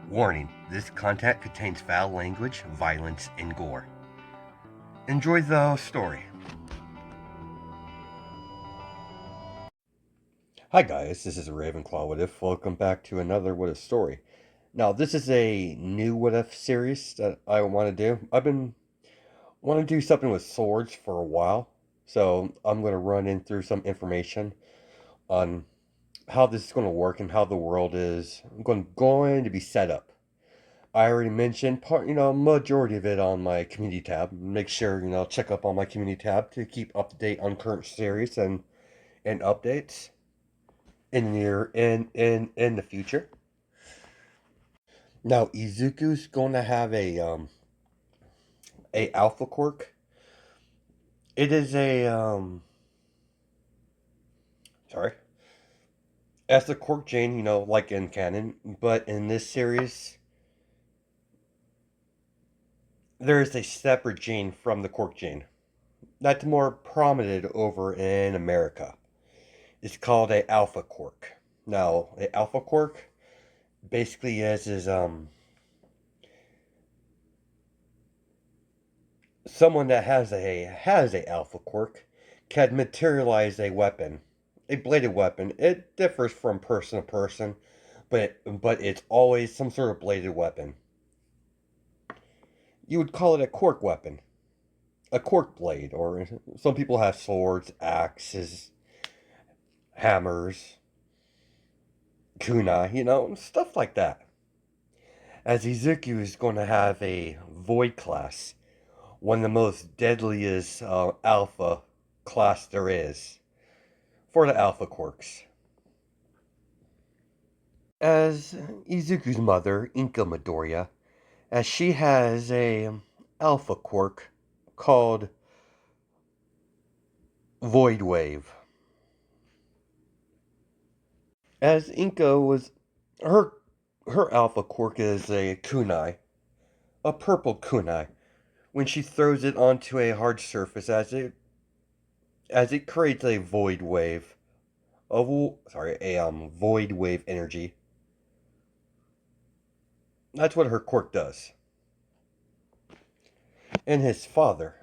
Warning, this content contains foul language, violence, and gore. Enjoy the story. Hi guys, this is Ravenclaw What If. Welcome back to another What If story. Now, this is a new What If series that I want to do. I've been wanting to do something with swords for a while, so I'm going to run in through some information on how this is going to work and how the world is going to be set up. I already mentioned majority of it on my community tab. Make sure, check up on my community tab to keep up to date on current series and updates in the future. Now, Izuku's going to have a alpha quirk. It is a sorry. As the quirk gene, like in canon, but in this series there is a separate gene from the quirk gene. That's more prominent over in America. It's called a alpha quirk. Now, a alpha quirk basically is someone that has a alpha quirk can materialize a weapon, a bladed weapon. It differs from person to person, but it's always some sort of bladed weapon. You would call it a quirk weapon, a quirk blade, or some people have swords, axes, hammers, kunai, stuff like that. As Izuku is going to have a void class, one of the most deadliest alpha class there is for the alpha quirks. As Izuku's mother, Inka Midoriya, as she has a alpha quirk called Void Wave. As Inka was her alpha quirk is a kunai, a purple kunai. When she throws it onto a hard surface, as it creates a void wave, a void wave energy. That's what her quirk does. And his father,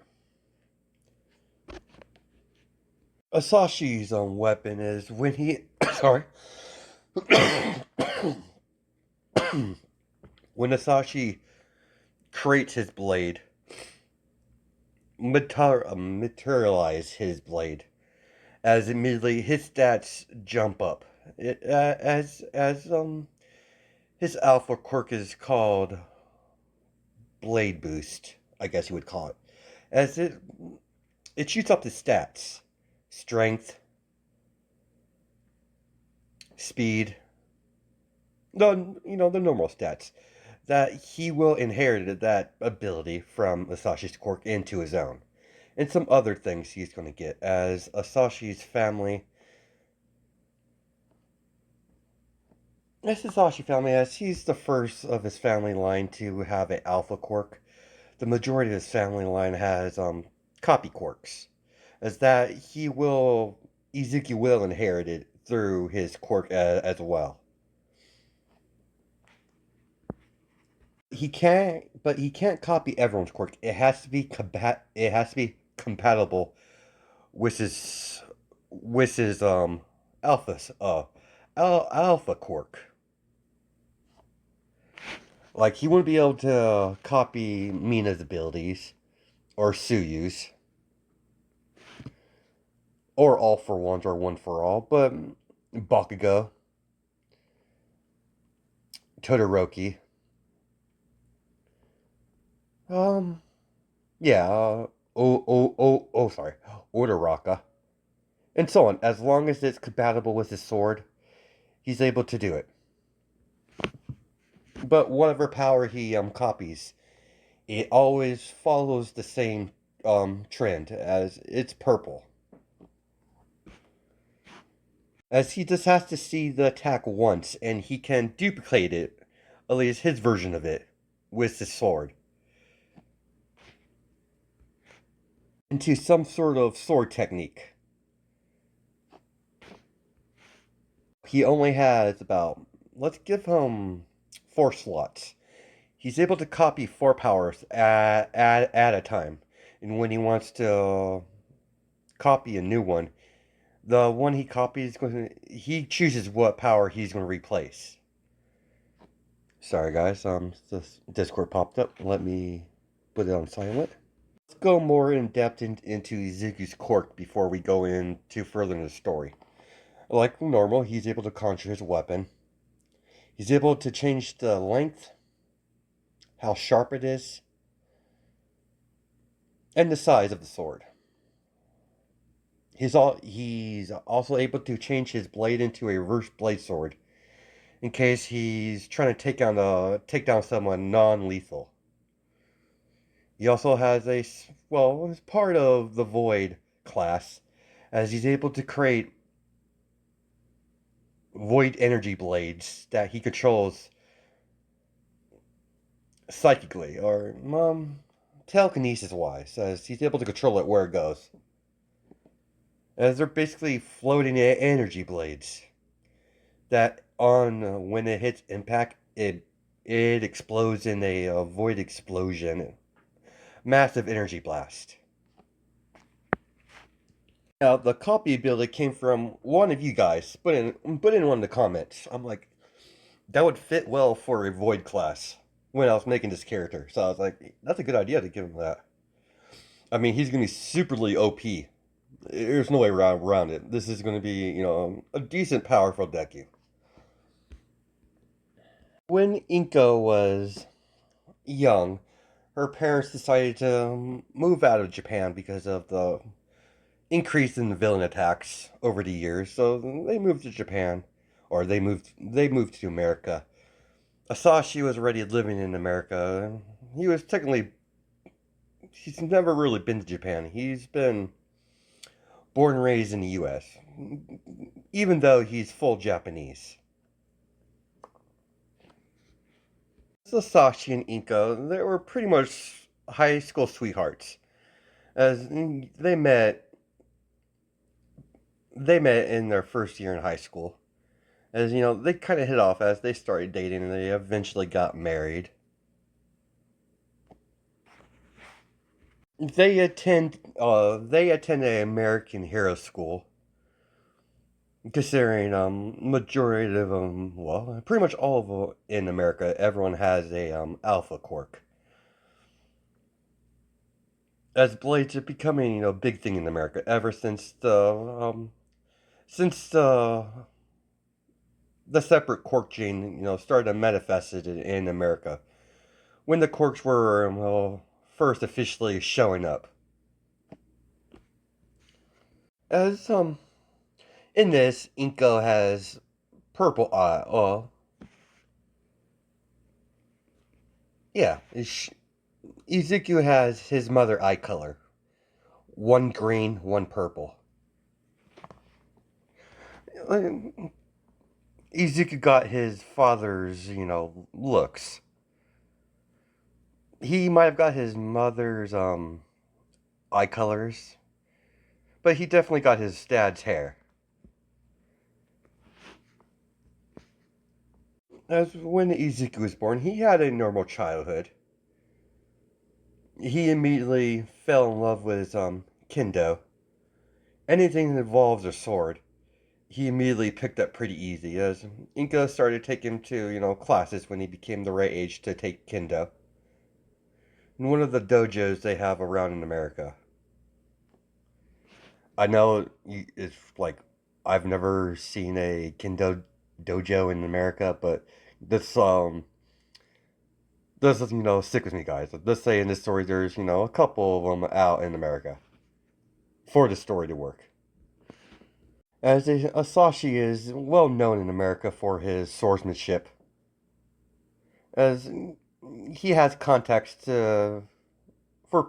Asashi's weapon is when he sorry, when Asashi creates his blade, materialize his blade, as immediately his stats jump up. As his alpha quirk is called Blade Boost, I guess you would call it. As it shoots up his stats, strength, speed, the normal stats that he will inherit that ability from Asashi's quirk into his own, and some other things he's going to get as Asashi's family. As Asashi family, as he's the first of his family line to have an alpha quirk, the majority of his family line has copy quirks, as that Izuki will inherit it through his quirk as well. He can't copy everyone's quirk. It has to be compatible with his alpha quirk. Like, he wouldn't be able to copy Mina's abilities or Suyu's or All for Ones or One for All, but Bakugo, Todoroki, um, yeah, sorry, Uraraka, and so on. As long as it's compatible with his sword, he's able to do it. But whatever power he copies, it always follows the same trend as it's purple. As he just has to see the attack once and he can duplicate it, at least his version of it, with his sword, into some sort of sword technique. He only has about, let's give him 4 slots. He's able to copy 4 powers at a time. And when he wants to copy a new one, the one he copies, he chooses what power he's going to replace. Sorry guys, this Discord popped up. Let me put it on silent. Let's go more in depth into Izuku's quirk before we go into further in the story. Like normal, he's able to conjure his weapon. He's able to change the length, how sharp it is, and the size of the sword. He's also able to change his blade into a reverse blade sword in case he's trying to take down someone non-lethal. He also has as part of the Void class, as he's able to create void energy blades that he controls psychically or telekinesis wise, as he's able to control it where it goes. As they're basically floating energy blades that on when it hits impact, it explodes in a void explosion, massive energy blast. Now the copy ability came from one of you guys. Put in one of the comments. I'm like, that would fit well for a void class when I was making this character. So I was like, that's a good idea to give him that. I mean, he's gonna be superly OP. There's no way around it. This is gonna be, a decent powerful deku. When Inko was young, her parents decided to move out of Japan because of the increase in the villain attacks over the years. So they moved to Japan, or they moved to America. Asashi was already living in America. He's never really been to Japan. He's been born and raised in the U.S., even though he's full Japanese. Asashi and Inko, they were pretty much high school sweethearts, as they met in their first year in high school. As they kind of hit off as they started dating, and they eventually got married. They attend a American Hero School, considering majority of them, well, pretty much all of them in America, everyone has a alpha quirk. As blades are becoming a big thing in America ever since the separate quirk gene started to manifest it in America when the quirks were first officially showing up. As in this, Inko has purple eye. Yeah, Izuku has his mother eye color. One green, one purple. Izuku got his father's, looks. He might have got his mother's eye colors, but he definitely got his dad's hair. As when Izuku was born, he had a normal childhood. He immediately fell in love with kendo. Anything that involves a sword, he immediately picked up pretty easy. As Inka started taking him to classes when he became the right age to take kendo. In one of the dojos they have around in America. I know it's like I've never seen a kendo dojo in America, but this stick with me, guys. Let's say in this story there's a couple of them out in America for the story to work. As Asashi is well known in America for his swordsmanship, as he has contacts for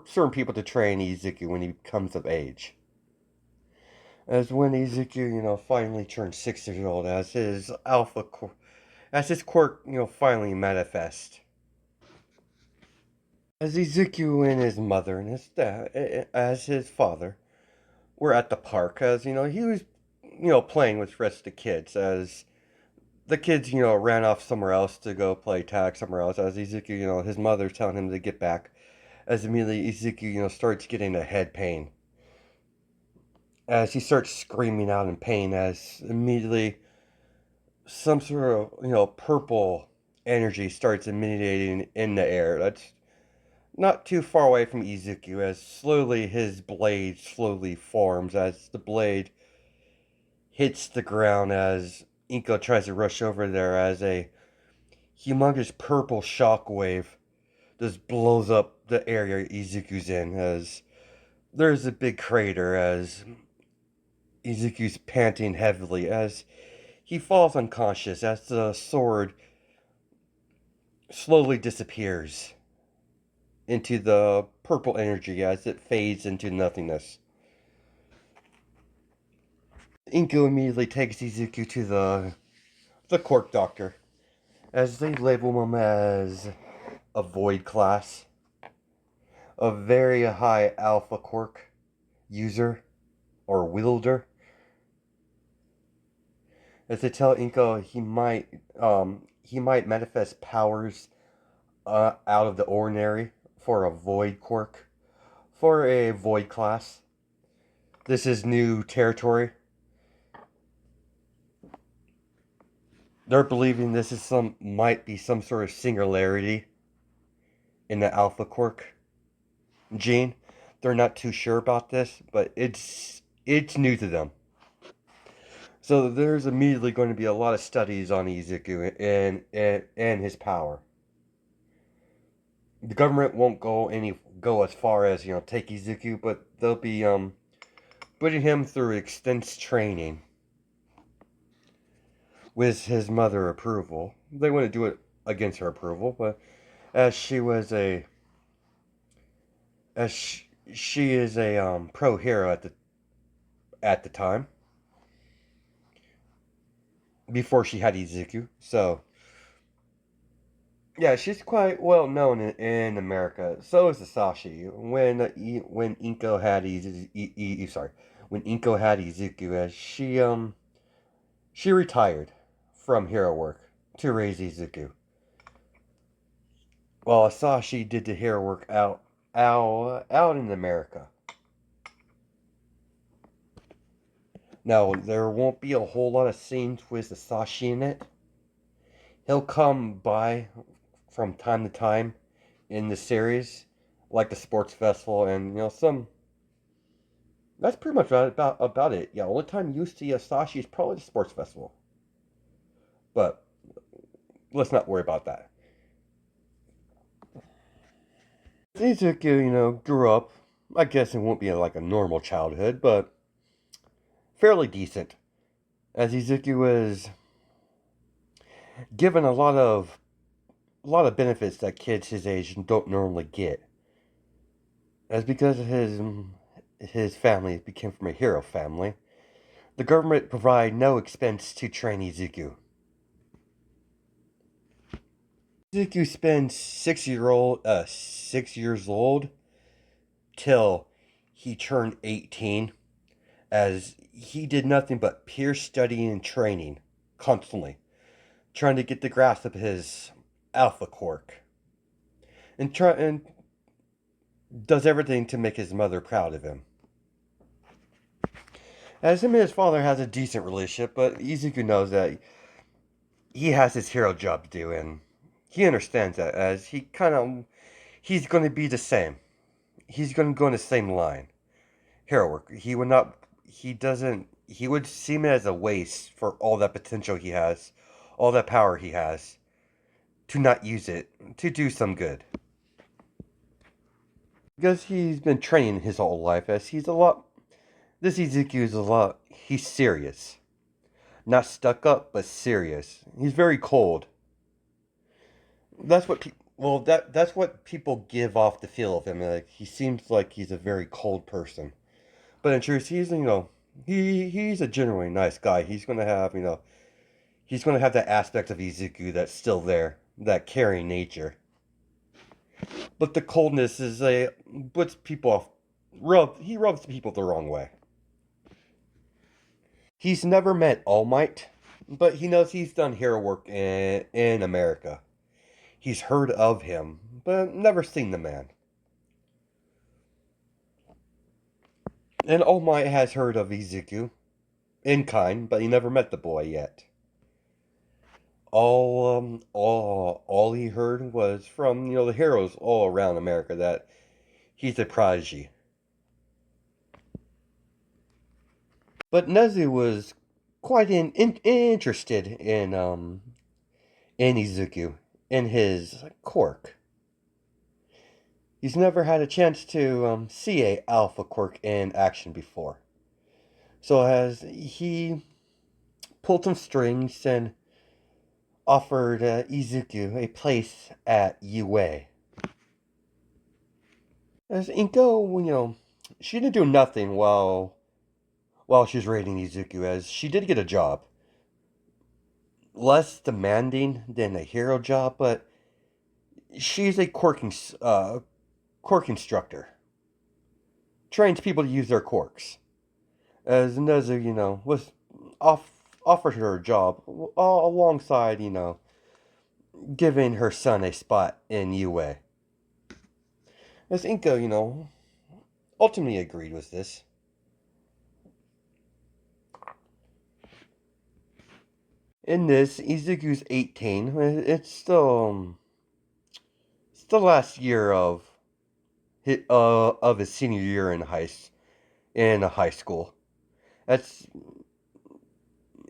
certain people to train Izuku when he comes of age. As when Izuku, finally turned 6 years old, as his quirk, finally manifests. As Izuku and his mother and his dad, as his father, were at the park, as he was, playing with the rest of the kids, as the kids, ran off somewhere else to go play tag somewhere else. As Ezekiel, his mother's telling him to get back. As immediately Ezekiel, starts getting a head pain. As he starts screaming out in pain, as immediately some sort of, purple energy starts emanating in the air. That's not too far away from Ezekiel, as slowly his blade slowly forms as the blade hits the ground as Inko tries to rush over there as a humongous purple shockwave just blows up the area Izuku's in as there's a big crater as Izuku's panting heavily as he falls unconscious as the sword slowly disappears into the purple energy as it fades into nothingness. Inko immediately takes Izuku to the quirk doctor as they label him as a void class, a very high alpha quirk user or wielder. As they tell Inko he might manifest powers out of the ordinary for a void quirk, for a void class. This is new territory. They're believing this is might be some sort of singularity in the alpha quirk gene. They're not too sure about this, but it's new to them. So there's immediately going to be a lot of studies on Izuku and his power. The government won't go as far as take Izuku, but they'll be putting him through extensive training with his mother approval. They wouldn't do it against her approval, but as she was a as she is a pro hero at the time before she had Izuku. So yeah, she's quite well known in America. So is Sasashi. When Inko had when Inko had Izuku, as she retired from hero work to raise Izuku, while Sasashi did the hero work out in America. Now there won't be a whole lot of scenes with Sasashi in it. He'll come by from time to time in the series, like the sports festival, and some. That's pretty much about it. Yeah, only time you see Sashi is probably the sports festival, but let's not worry about that. Izuku, grew up. I guess it won't be like a normal childhood, but fairly decent. As Izuku was given a lot of benefits that kids his age don't normally get. As because his family became from a hero family, the government provided no expense to train Izuku. Izuku spends 6 years old till he turned 18, as he did nothing but pure studying and training constantly, trying to get the grasp of his alpha quirk, and does everything to make his mother proud of him. As him and his father has a decent relationship, but Izuku knows that he has his hero job to do, and he understands that as he's going to be the same. He's going to go in the same line. Hero work. He would not. He doesn't. He would see it as a waste for all that potential he has, all that power he has, to not use it to do some good. Because he's been training his whole life, as he's a lot. This Izuku is a lot. He's serious, not stuck up, but serious. He's very cold. That's what that's what people give off the feel of him. Like he seems like he's a very cold person, but in truth, he's a genuinely nice guy. He's gonna have that aspect of Izuku that's still there, that caring nature. But the coldness is a puts people off. He rubs people the wrong way. He's never met All Might, but he knows he's done hero work in America. He's heard of him, but never seen the man. And All Might has heard of Izuku in kind, but he never met the boy yet. All he heard was from the heroes all around America that he's a prodigy. But Nezu was quite interested in Izuku, in his quirk. He's never had a chance to see a alpha quirk in action before. So as he pulled some strings and offered Izuku a place at UA. As Inko, she didn't do nothing while she was raiding Izuku, as she did get a job. Less demanding than a hero job, but she's a quirk instructor. Trains people to use their quirks. As Nezu, was off offered her a job alongside, giving her son a spot in UA. As Inko, ultimately agreed with this. In this, Izuku's 18. It's the last year of his senior year in a high school. That's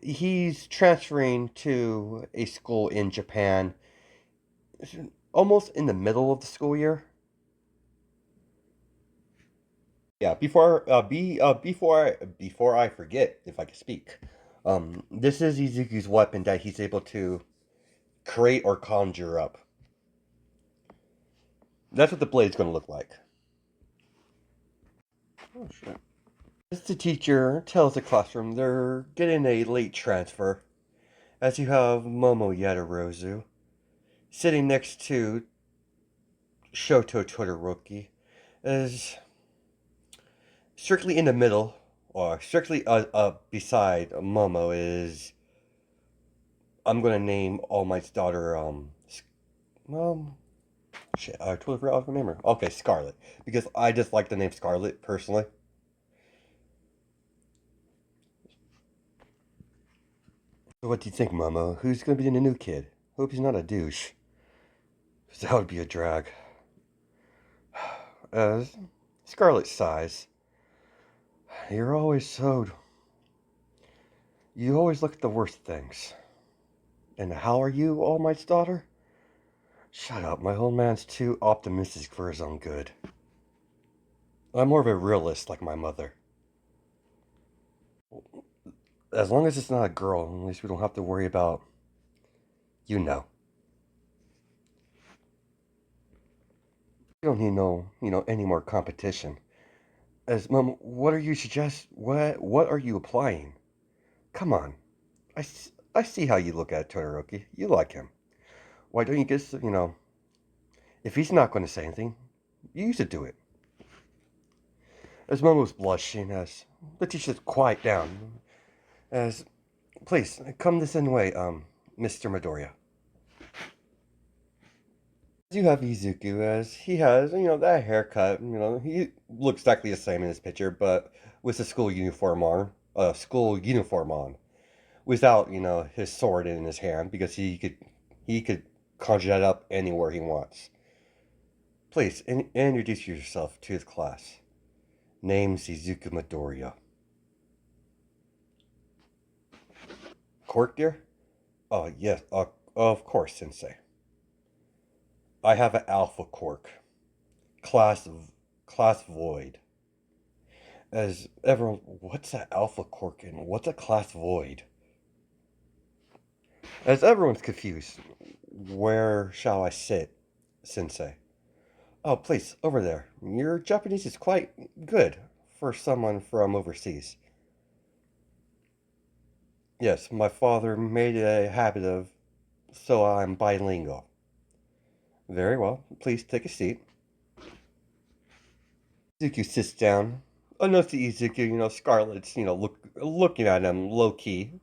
He's transferring to a school in Japan, almost in the middle of the school year. Yeah, before I forget, if I can speak, this is Izuku's weapon that he's able to create or conjure up. That's what the blade's going to look like. Oh shit! As the teacher tells the classroom, they're getting a late transfer. As you have Momo Yadarozu sitting next to Shoto Todoroki, as strictly in the middle, or strictly beside Momo is, I'm gonna name All Might's daughter, um, shit, I totally forgot her name. Okay, Scarlet, because I just like the name Scarlet personally. So what do you think, Momo? Who's gonna be the new kid? Hope he's not a douche. 'Cause that would be a drag. As Scarlet sighs, you're always so. You always look at the worst things. And how are you, All Might's daughter? Shut up, my old man's too optimistic for his own good. I'm more of a realist like my mother. As long as it's not a girl, at least we don't have to worry about, you know. We don't need any more competition. As Mom, what are you suggest? What are you applying? Come on, I see how you look at Todoroki. You like him. Why don't you just, if he's not going to say anything, you should do it. As Momo was blushing, as the teacher quiet down, as please come this in way, Mr. Midoriya. You have Izuku, as he has, that haircut. He looks exactly the same in his picture, but with a school uniform on, without his sword in his hand, because he could conjure that up anywhere he wants. Please introduce yourself to his class. Name's Izuku Midoriya. Quirk, dear? Oh yes, of course, Sensei. I have an Alpha Quirk, class class Void. As everyone, what's that Alpha Quirk and what's a class Void? As everyone's confused, where shall I sit, Sensei? Oh, please, over there. Your Japanese is quite good for someone from overseas. Yes, my father made it a habit of, so I'm bilingual. Very well, please take a seat. Izuku sits down. Unnoticed to Izuku, Scarlet's, looking at him low key.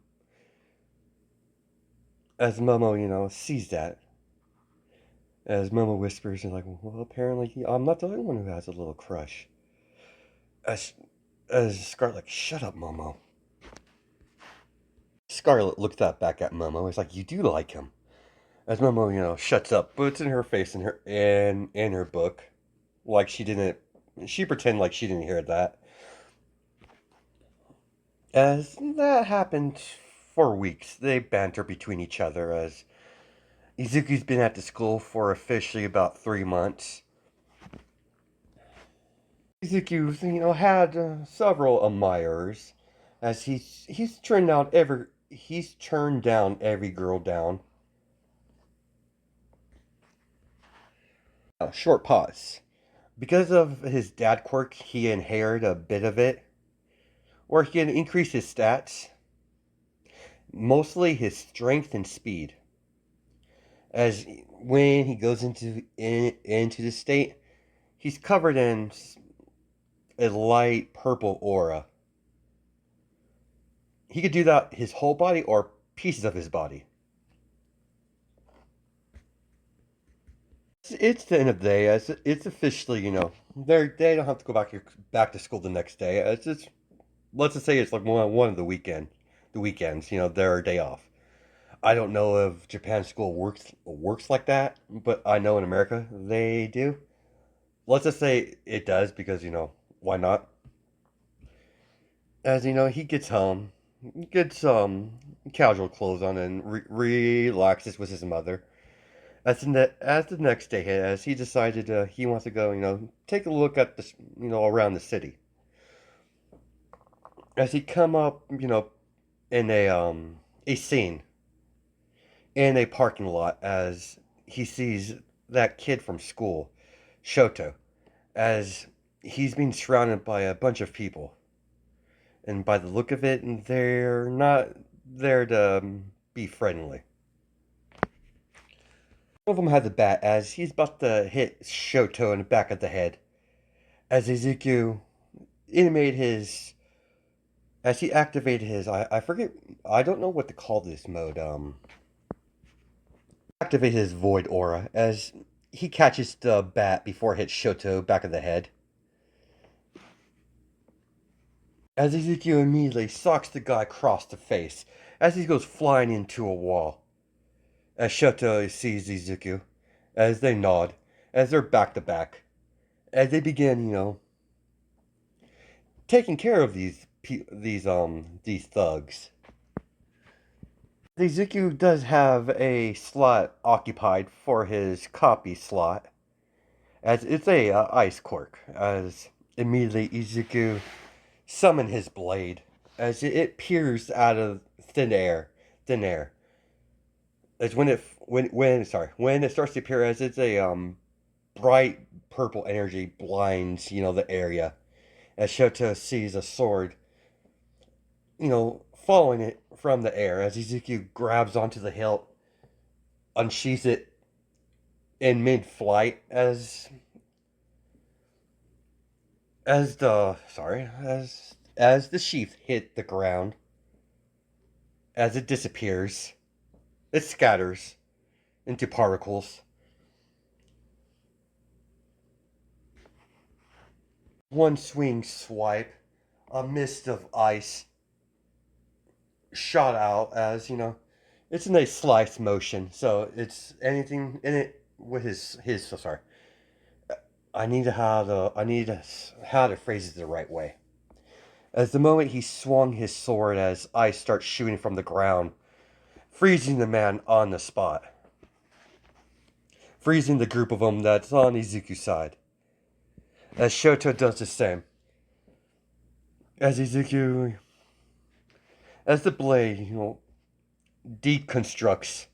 As Momo, sees that, as Momo whispers, and like, well, apparently I'm not the only one who has a little crush. As Scarlet, like, shut up, Momo. Scarlet looks that back at Momo. It's like, you do like him. As Momo, shuts up, puts in her face in her book, like she didn't. She pretend like she didn't hear that. As that happened for weeks, they banter between each other. As Izuku's been at the school for officially about 3 months. Izuku's, had several admirers, as he's turned down every girl down. Short pause. Because of his dad quirk, he inherited a bit of it, where he can increase his stats, mostly his strength and speed. As when he goes into the state, he's covered in a light purple aura. He could do that his whole body or pieces of his body. It's the end of the day. It's officially, they don't have to go back to school the next day. It's just, let's just say it's like one of the weekends. Their day off. I don't know if Japan school works like that, but I know in America they do. Let's just say it does because why not? As he gets home, gets casual clothes on, and relaxes with his mother. As the next day hit, as he decided he wants to go, take a look at the around the city. As he come up, in a scene in a parking lot, as he sees that kid from school, Shoto, as he's being surrounded by a bunch of people, and by the look of it, they're not there to be friendly. One of them has a bat, as he's about to hit Shoto in the back of the head. As Izuku animated his, as he activated his, I forget, I don't know what to call this mode. Activate his void aura as he catches the bat before it hits Shoto back of the head. As Izuku immediately socks the guy across the face as he goes flying into a wall. As Shoto sees Izuku, as they nod, as they're back to back, as they begin, taking care of these thugs. Izuku does have a slot occupied for his copy slot, as it's a ice quirk. As immediately Izuku summon his blade, as it peers out of thin air. As when it starts to appear, as it's a bright purple energy blinds the area. As Shoto sees a sword, following it from the air, as Izuku grabs onto the hilt, unsheaths it in mid-flight, as the sheath hit the ground, as it disappears, it scatters into particles. One swing swipe, a mist of ice shot out, as it's in a slice motion, so it's anything in it with his so sorry. I need to how to phrase it the right way. As the moment he swung his sword, as ice starts shooting from the ground, freezing the man on the spot, freezing the group of them that's on Izuku's side. As Shoto does the same. As Izuku, as the blade, deconstructs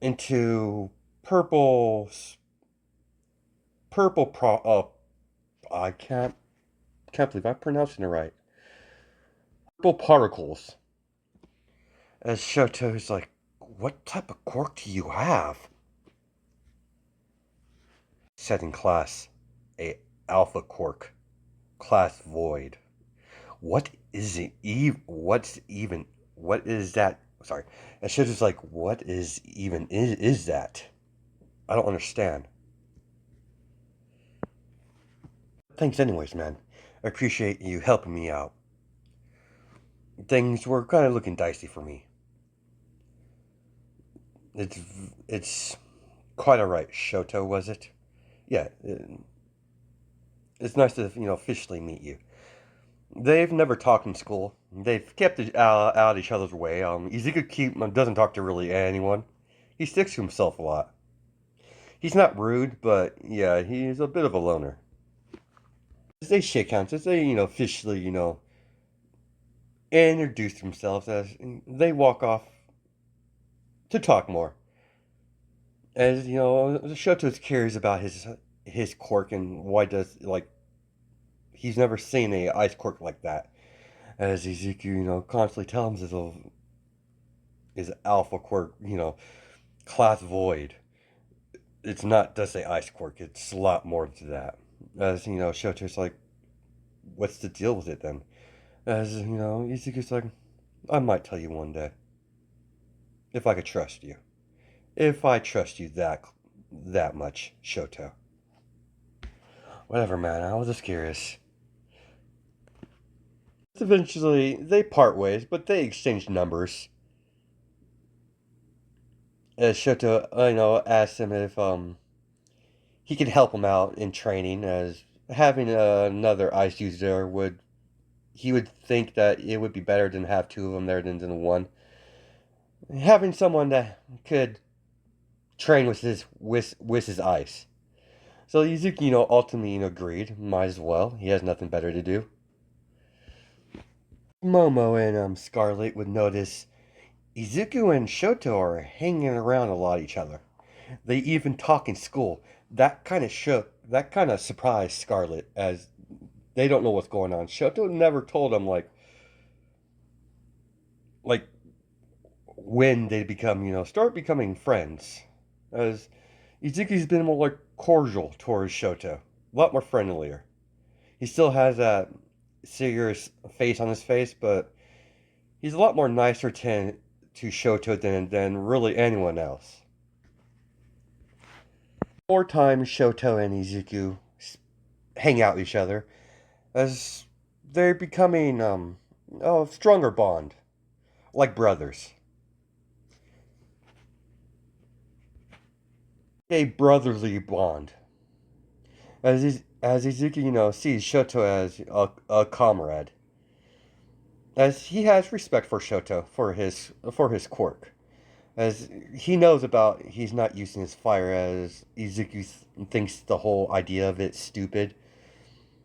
into purple, purple I can't believe I'm pronouncing it right. Purple particles. As Shoto is like, what type of quirk do you have? Said in class, a alpha quirk, class void. What is it? What is that sorry. And Shoto's like, what is that? I don't understand. Thanks anyways, man. I appreciate you helping me out. Things were kind of looking dicey for me. It's it's quite alright, Shoto, was it? Yeah, it's nice to officially meet you. They've never talked in school. They've kept it out of each other's way. Izuku doesn't talk to really anyone. He sticks to himself a lot. He's not rude, but yeah, he's a bit of a loner. As they shake hands, as they officially introduce themselves, as they walk off to talk more. As Shoto cares about his quirk and why does he's never seen a ice quirk like that. As Izuku, constantly tells him his alpha quirk, class void. It's not just a ice quirk. It's a lot more to that. As Shoto's like, what's the deal with it then? As Izuku's like, I might tell you one day if I could trust you. If I trust you that much, Shoto. Whatever, man. I was just curious. Eventually, they part ways, but they exchange numbers. As Shoto, asks him if he could help him out in training, as having another ice user he would think that it would be better than have two of them there than one. Having someone that could train with his ice. So Yuzuki, ultimately, agreed. Might as well. He has nothing better to do. Momo and Scarlet would notice Izuku and Shoto are hanging around a lot each other. They even talk in school. That kind of surprised Scarlet, as they don't know what's going on. Shoto never told them like when they become, start becoming friends. As Izuku's been more like cordial towards Shoto, a lot more friendlier. He still has that serious face on his face, but he's a lot more nicer to Shoto than really anyone else. More time Shoto and Izuku hang out with each other as they're becoming a stronger bond, like brothers. A brotherly bond. As Izuku, sees Shoto as a comrade. As he has respect for Shoto for his quirk. As he knows about he's not using his fire, as Izuku thinks the whole idea of it's stupid.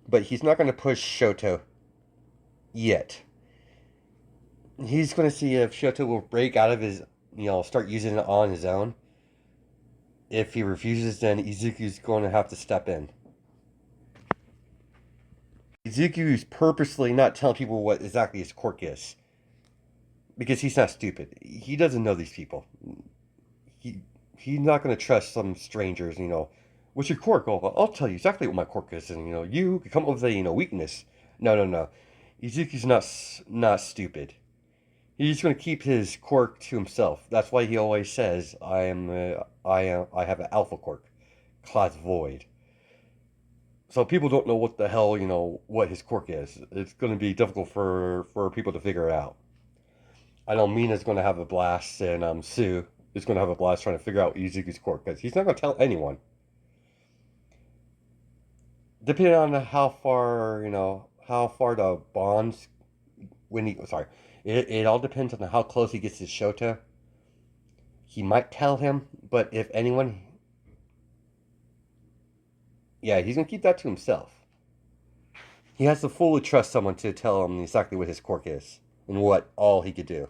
But he's not going to push Shoto yet. He's going to see if Shoto will break out of his, start using it on his own. If he refuses, then Izuku's going to have to step in. Izuku's purposely not telling people what exactly his quirk is. Because he's not stupid. He doesn't know these people. He he's not going to trust some strangers, what's your quirk? Oh, I'll tell you exactly what my quirk is, and you can come up with a weakness. No, no, no. Izuku's not stupid. He's going to keep his quirk to himself. That's why he always says, I have an alpha quirk, class void." So people don't know what the hell, what his quirk is. It's going to be difficult for people to figure it out. I know Mina's going to have a blast, and Sue is going to have a blast trying to figure out Izuku's quirk, because he's not going to tell anyone. Depending on how far the bonds, sorry, it all depends on how close he gets to Shota. He might tell him, but if anyone, yeah, he's gonna keep that to himself. He has to fully trust someone to tell him exactly what his quirk is and what all he could do.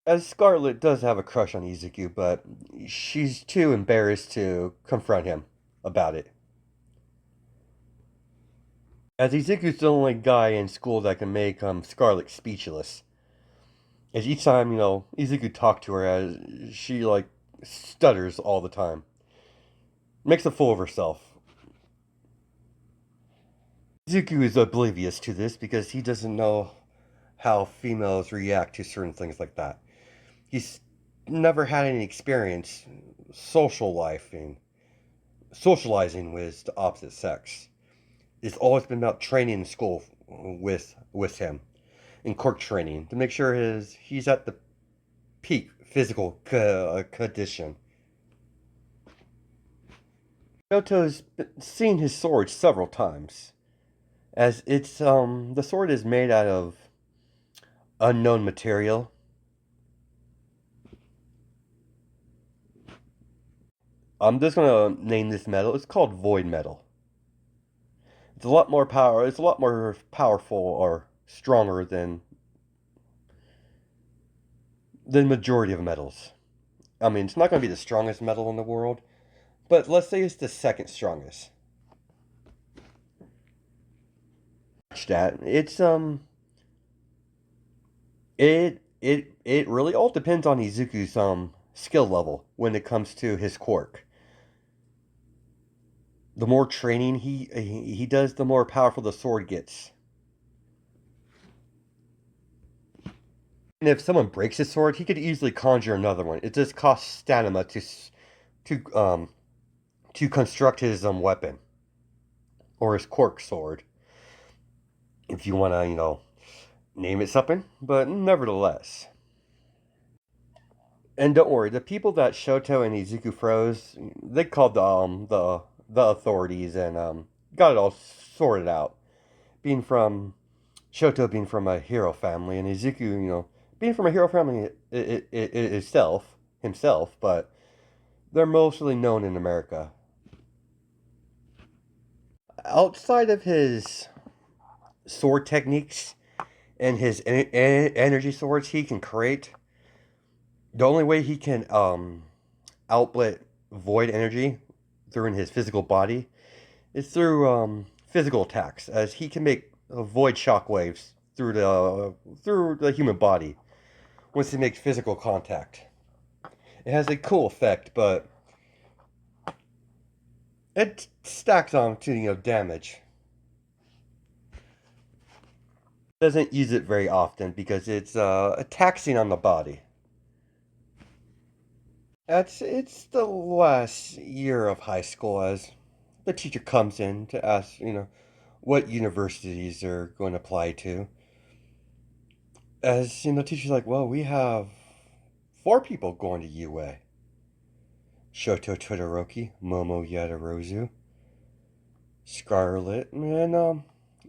As Scarlet does have a crush on Izuku, but she's too embarrassed to confront him about it. As Izuku's the only guy in school that can make Scarlet speechless. As each time, Izuku talked to her, as she stutters all the time. Makes a fool of herself. Izuku is oblivious to this because he doesn't know how females react to certain things like that. He's never had any experience social life and socializing with the opposite sex. It's always been about training in school with him in quirk training to make sure he's at the peak physical condition. Shoto's seen his sword several times, as the sword is made out of unknown material. I'm just gonna name this metal. It's called void metal. It's a lot more power. It's a lot more powerful or stronger than majority of metals. I mean, it's not gonna be the strongest metal in the world, but let's say it's the second strongest. That it really all depends on Izuku's skill level when it comes to his quirk. The more training he does, the more powerful the sword gets. And if someone breaks his sword, he could easily conjure another one. It just costs stamina to to construct his weapon or his quirk sword. If you want to, name it something, but nevertheless. And don't worry, the people that Shoto and Izuku froze, they called the authorities and got it all sorted out. Being from Shoto being from a hero family, and Izuku, being from a hero family himself, but they're mostly known in America. Outside of his sword techniques and his energy swords he can create, the only way he can outlet void energy through his physical body is through physical attacks, as he can make void shockwaves through the human body once he makes physical contact. It has a cool effect, but it stacks on to damage. Doesn't use it very often because it's taxing on the body. It's the last year of high school as the teacher comes in to ask, what universities they're going to apply to. As teacher's like, well, we have four people going to UA. Shoto Todoroki, Momo Yadarozu, Scarlet, and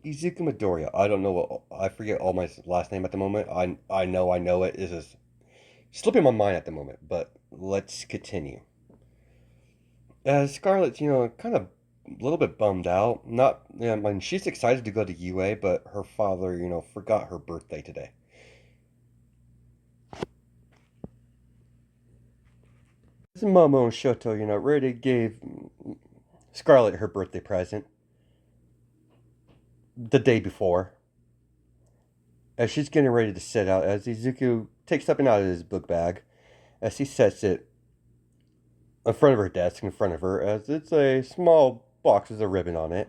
Izuku Midoriya. I don't know I forget all my last name at the moment. I know it is just slipping my mind at the moment, but let's continue. As Scarlett's, kind of a little bit bummed out. Not, I mean, she's excited to go to UA, but her father, forgot her birthday today. Momo and Shoto, ready gave Scarlett her birthday present the day before. As she's getting ready to set out, as Izuku takes something out of his book bag, as he sets it in front of her desk, in front of her, as it's a small box with a ribbon on it.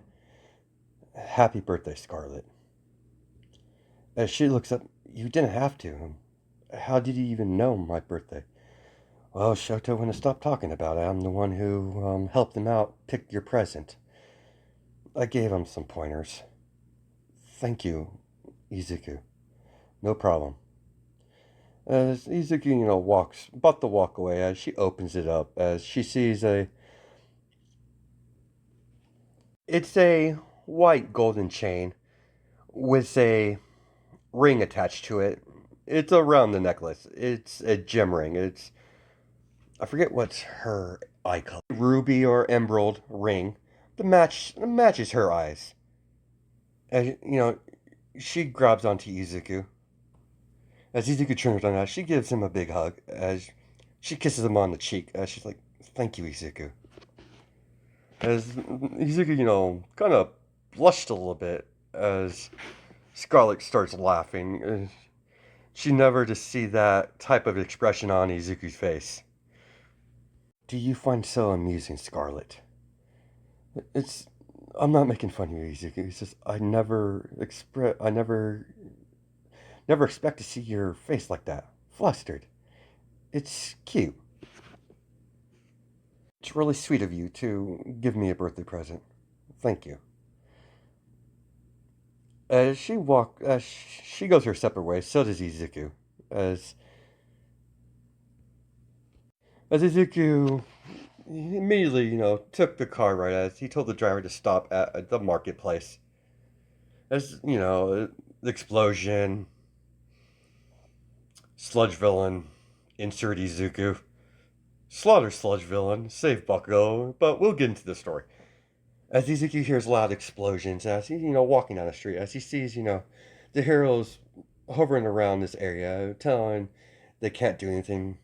Happy birthday, Scarlett. As she looks up, you didn't have to. How did you even know my birthday? Well, Shoto wouldn't stop talking about it. I'm the one who helped him out pick your present. I gave him some pointers. Thank you, Izuku. No problem. As Izuku, walks, about to walk away, as she opens it up, as she sees it's a white golden chain with a ring attached to it. It's around the necklace. It's a gem ring. I forget what's her eye color. Ruby or emerald ring. Matches her eyes. And she grabs onto Izuku. As Izuku turns on her, she gives him a big hug. As she kisses him on the cheek. As she's like, "Thank you, Izuku." As Izuku, kind of blushed a little bit as Scarlet starts laughing. She never to see that type of expression on Izuku's face. Do you find so amusing, Scarlet? It's. I'm not making fun of you, Izuku. It's just I never Never expect to see your face like that. Flustered. It's cute. It's really sweet of you to give me a birthday present. Thank you. As she goes her separate ways, so does Izuku. As as Izuku immediately, took the car right as he told the driver to stop at the marketplace. As, the explosion, sludge villain, insert Izuku, slaughter sludge villain, save Bucko, but we'll get into the story. As Izuku hears loud explosions, as he's, walking down the street, as he sees, the heroes hovering around this area, telling they can't do anything.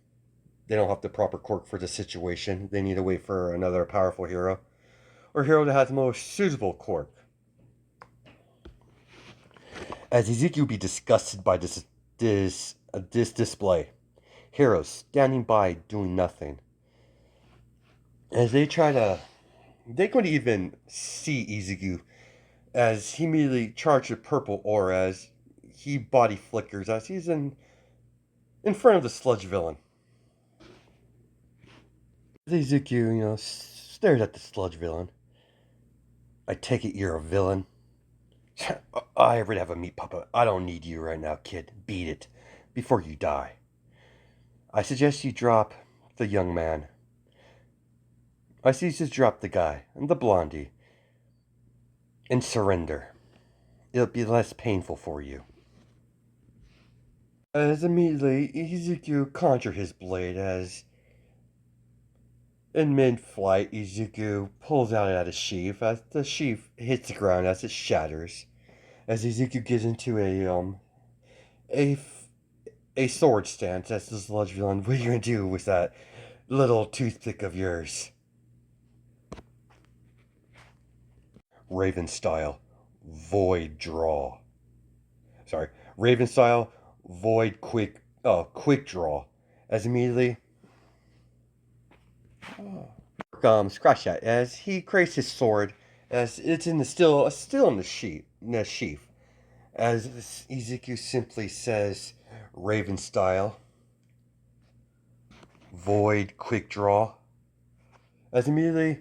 They don't have the proper quirk for the situation. They need to wait for another powerful hero, or hero that has the most suitable quirk. As Ezekiel be disgusted by this display, heroes standing by doing nothing. As they couldn't even see Ezekiel, as he immediately charged a purple aura as he body flickers as he's in front of the sludge villain. As Ezekiel, stares at the sludge villain. I take it you're a villain. I already have a meat puppet. I don't need you right now, kid. Beat it before you die. I suggest you drop the young man. I suggest you drop the guy and the blondie and surrender. It'll be less painful for you. As immediately Ezekiel conjured his blade as in mid-flight Ezekiel pulls out of his sheath as the sheath hits the ground as it shatters. As Ezekiel gets into a a sword stance as the sludge villain. What are you gonna do with that little toothpick of yours? Raven style, void draw. Sorry, Raven style, void quick draw. As immediately, scratch that as he creates his sword, as it's in the still in the sheath. As Ezekiel simply says, Raven style, void quick draw. As immediately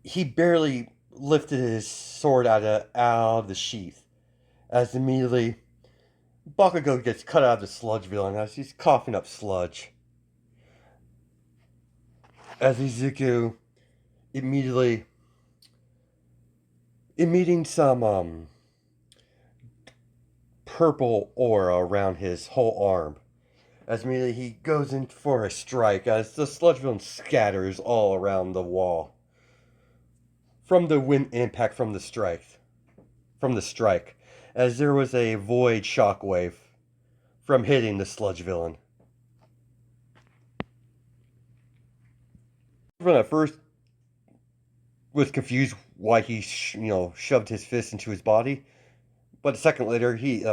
he barely lifted his sword out of the sheath. As immediately Bakugo gets cut out of the sludge villain as he's coughing up sludge. As Izuku immediately emitting some purple aura around his whole arm. As immediately he goes in for a strike as the sludge villain scatters all around the wall. From the wind impact from the strike, as there was a void shockwave from hitting the sludge villain. Everyone at first was confused why he, shoved his fist into his body, but a second later he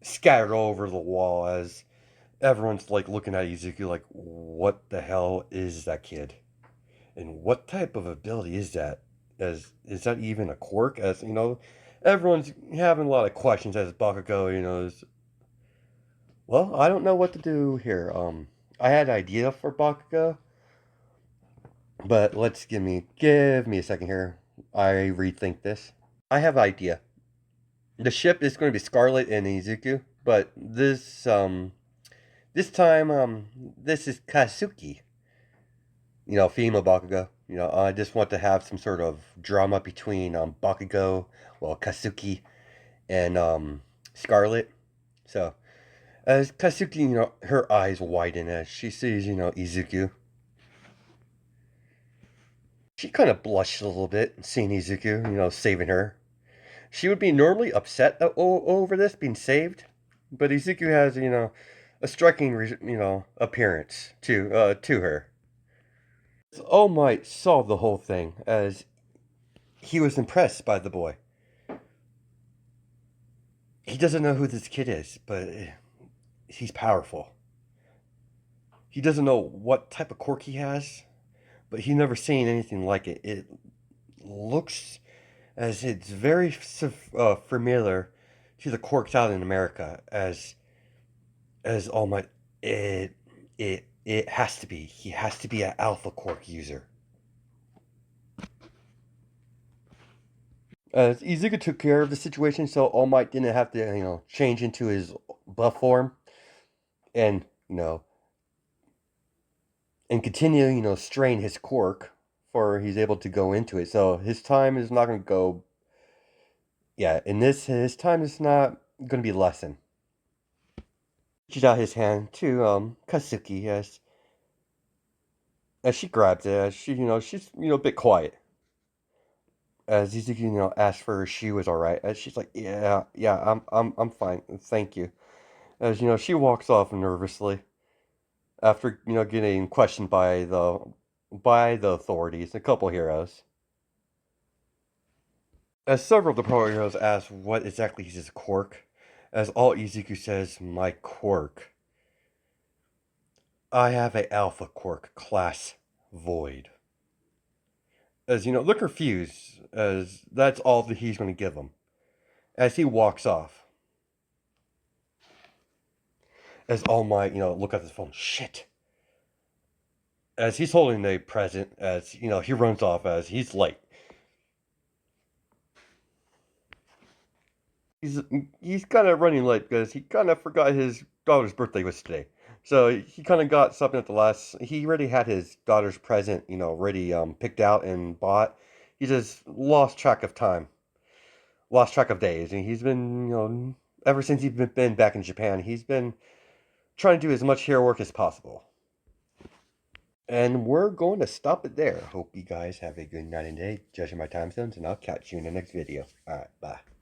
scattered all over the wall as everyone's like looking at Ezekiel like, what the hell is that kid? And what type of ability is that? Is that even a quirk? As everyone's having a lot of questions as Bakugo, well, I don't know what to do here. I had an idea for Bakugo, but give me a second here. I rethink this. I have an idea. The ship is going to be Scarlet and Izuku, but this time this is Katsuki. Female Bakugo. I just want to have some sort of drama between Bakugo, Katsuki, and Scarlet. So, as Katsuki, her eyes widen as she sees, Izuku. She kind of blushed a little bit seeing Izuku, saving her. She would be normally upset over this being saved, but Izuku has, a striking, appearance to her. All Might solved the whole thing as he was impressed by the boy. He doesn't know who this kid is, but he's powerful. He doesn't know what type of quirk he has, but he's never seen anything like it. It looks as it's very familiar see the quirks out in America as All Might. It it has to be. He has to be an alpha quirk user. Izuku took care of the situation, so All Might didn't have to, change into his buff form and, and continue, strain his quirk for he's able to go into it. So his time is not going to go. Yeah, in this, his time is not going to be lessened. Reaches out his hand to Katsuki as she grabs it. As she, she's a bit quiet. As Izuku, asks for if she was all right. As she's like, yeah, yeah, I'm fine, thank you. As she walks off nervously after getting questioned by the authorities, a couple heroes. As several of the pro heroes ask what exactly is his quirk, as all Izuku says, my quirk. I have a alpha quirk, class void. As look confused, as that's all that he's going to give him. As he walks off, as All Might, look at his phone, shit. As he's holding a present, as he runs off as he's late. He's he's kind of running late because he kind of forgot his daughter's birthday was today. So he kind of got something at the last. He already had his daughter's present, already picked out and bought. He just lost track of time, lost track of days, and he's been, ever since he's been back in Japan, he's been trying to do as much hero work as possible. And we're going to stop it there. Hope you guys have a good night and day, judging my time zones, and I'll catch you in the next video. All right, bye.